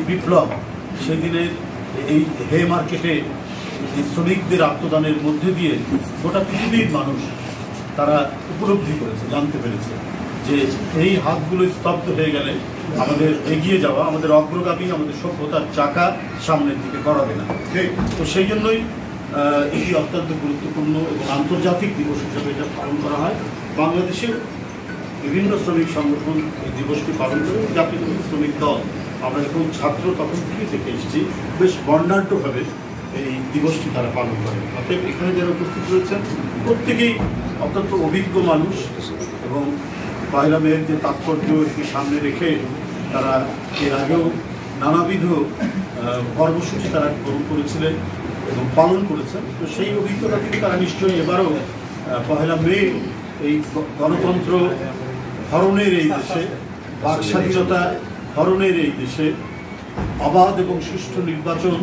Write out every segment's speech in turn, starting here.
বিপ্লব, সেদিনের এই হে মার্কেটে শ্রমিকদের আত্মদানের মধ্যে দিয়ে গোটা পৃথিবীর মানুষ তারা উপলব্ধি করেছে, জানতে পেরেছে যে এই হাতগুলো স্তব্ধ হয়ে গেলে আমাদের এগিয়ে যাওয়া, আমাদের অগ্রগামী, আমাদের সভ্যতার চাকা সামনের দিকে গড়াবে না। তো সেই জন্যই এটি অত্যন্ত গুরুত্বপূর্ণ এবং আন্তর্জাতিক দিবস হিসেবে এটা পালন করা হয়। বাংলাদেশের বিভিন্ন শ্রমিক সংগঠন এই দিবসটি পালন করে। জাতীয় শ্রমিক দল আমরা যখন ছাত্র তখন থেকেই দেখে এসেছি বেশ বর্ণাঢ্যভাবে এই দিবসটি তারা পালন করে। অতএব এখানে যারা উপস্থিত রয়েছেন প্রত্যেকেই অত্যন্ত অভিজ্ঞ মানুষ এবং পয়লা মেয়ের যে তাৎপর্য এটি সামনে রেখে তারা এর আগেও নানাবিধ কর্মসূচি তারা গ্রহণ করেছিলেন এবং পালন করেছেন। তো সেই অভিজ্ঞতা থেকে তারা নিশ্চয়ই এবারও পয়লা মে এই গণতন্ত্র হরণের এই দেশে, বাক স্বাধীনতা হরণের এই দেশে, অবাধ এবং সুষ্ঠু নির্বাচন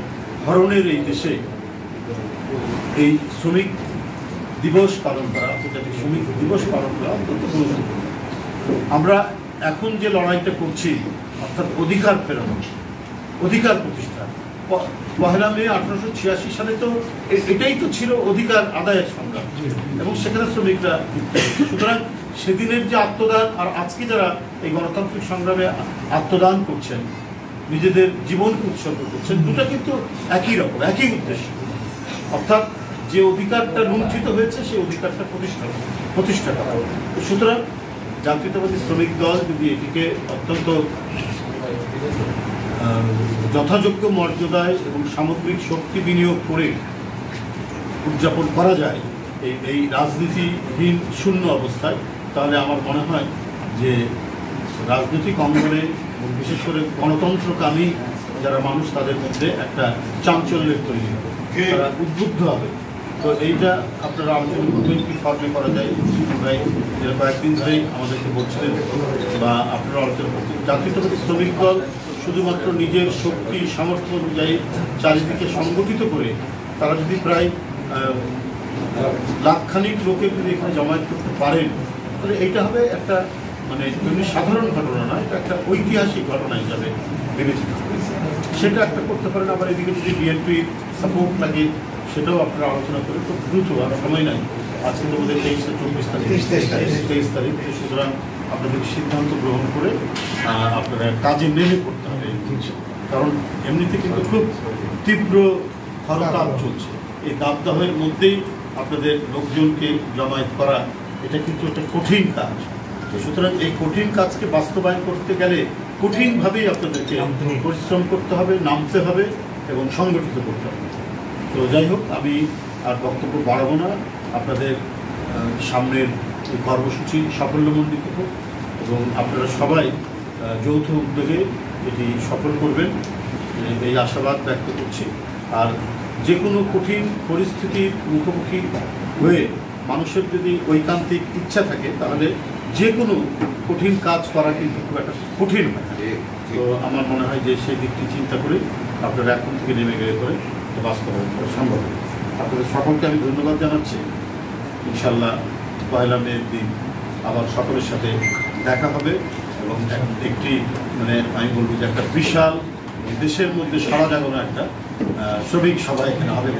হরণের এই দেশে এই শ্রমিক দিবস পালন করা, আন্তর্জাতিক শ্রমিক দিবস পালন করা অত্যন্ত গুরুত্বপূর্ণ। আমরা এখন যে লড়াইটা করছি অর্থাৎ অধিকার ফেরানো, অধিকার প্রতিষ্ঠা, পহেলা মে 1886 সালে তো এটাই তো ছিল অধিকার আদায়ের সংগ্রাম এবং সেখানে শ্রমিকরা। সুতরাং সেদিনের যে আত্মদান আর আজকে যারা এই গণতান্ত্রিক সংগ্রামে আত্মদান করছেন, নিজেদের জীবনকে উৎসর্গ করছেন, দুটা কিন্তু একই রকম, একই উদ্দেশ্য। অর্থাৎ যে অধিকারটা লুণ্ঠিত হয়েছে সেই অধিকারটা প্রতিষ্ঠা করা। সুতরাং জাতীয়তাবাদী শ্রমিক দল যদি এটিকে অত্যন্ত যথাযোগ্য মর্যাদায় এবং সামগ্রিক শক্তি বিনিয়োগ করে উদযাপন করা যায় এই রাজনীতিহীন শূন্য অবস্থায়, তাহলে আমার মনে হয় যে রাজনৈতিক অঙ্গনে বিশেষ করে গণতন্ত্রকামী যারা মানুষ তাদের মধ্যে একটা চাঞ্চল্যের তৈরি হবে, তারা উদ্বুদ্ধ হবে। তো এইটা আপনারা আলোচনা করবেন কি ফর্মে করা যায়। ভাই যেটা কয়েকদিন ধরেই আমাদেরকে বলছিলেন বা আপনারা আলোচনা করছেন, জাতীয়তাবাদী শ্রমিক দল শুধুমাত্র নিজের শক্তি সামর্থ্য অনুযায়ী চারিদিকে সংগঠিত করে তারা যদি প্রায় লাখখানিক লোকের যদি এখানে জমায়েত করতে পারেন, তাহলে এইটা হবে একটা মানে এমনি সাধারণ ঘটনা নয়, এটা একটা ঐতিহাসিক ঘটনা হিসাবে বিবেচিত। সেটা একটা করতে পারেন। আবার এদিকে যদি বিএনপি সাপোর্ট লাগে সেটাও আপনারা আলোচনা করে খুব দ্রুত, আর সময় নাই, আজকে তো আমাদের 23 তারিখ। সুতরাং আপনাদের সিদ্ধান্ত গ্রহণ করে আপনারা কাজে নেমে পড়তে হবে। কারণ এমনিতে কিন্তু খুব তীব্র হরতাপ চলছে, এই দাবদাহের মধ্যেই আপনাদের লোকজনকে জমায়েত করা এটা কিন্তু একটা কঠিন কাজ। সুতরাং এই কঠিন কাজকে বাস্তবায়ন করতে গেলে কঠিনভাবেই আপনাদেরকে পরিশ্রম করতে হবে, নামতে হবে এবং সংগঠিত করতে হবে। তো যাই হোক, আমি আর বক্তব্য বাড়াবো না। আপনাদের সামনের এই কর্মসূচি সাফল্যমণ্ডিত হোক এবং আপনারা সবাই যৌথ উদ্যোগে এটি সফল করবেন এই আশাবাদ ব্যক্ত করছি। আর যে কোনো কঠিন পরিস্থিতির মুখোমুখি হয়ে মানুষের যদি ঐকান্তিক ইচ্ছা থাকে তাহলে যে কোনো কঠিন কাজ করা কিন্তু খুব একটা কঠিন হয়। তো আমার মনে হয় যে সেই দিকটি চিন্তা করে আপনারা এখন থেকে নেমে গেলে করে বাস্তবায়ন করা সম্ভব। আপনাদের সকলকে আমি ধন্যবাদ জানাচ্ছি। ইনশাল্লাহ পয়লা মের দিন আবার সকলের সাথে দেখা হবে এবং একটি মানে আমি বলবো যে একটা বিশাল দেশের মধ্যে সারা জাগানো একটা শ্রমিক সভা এখানে হবে।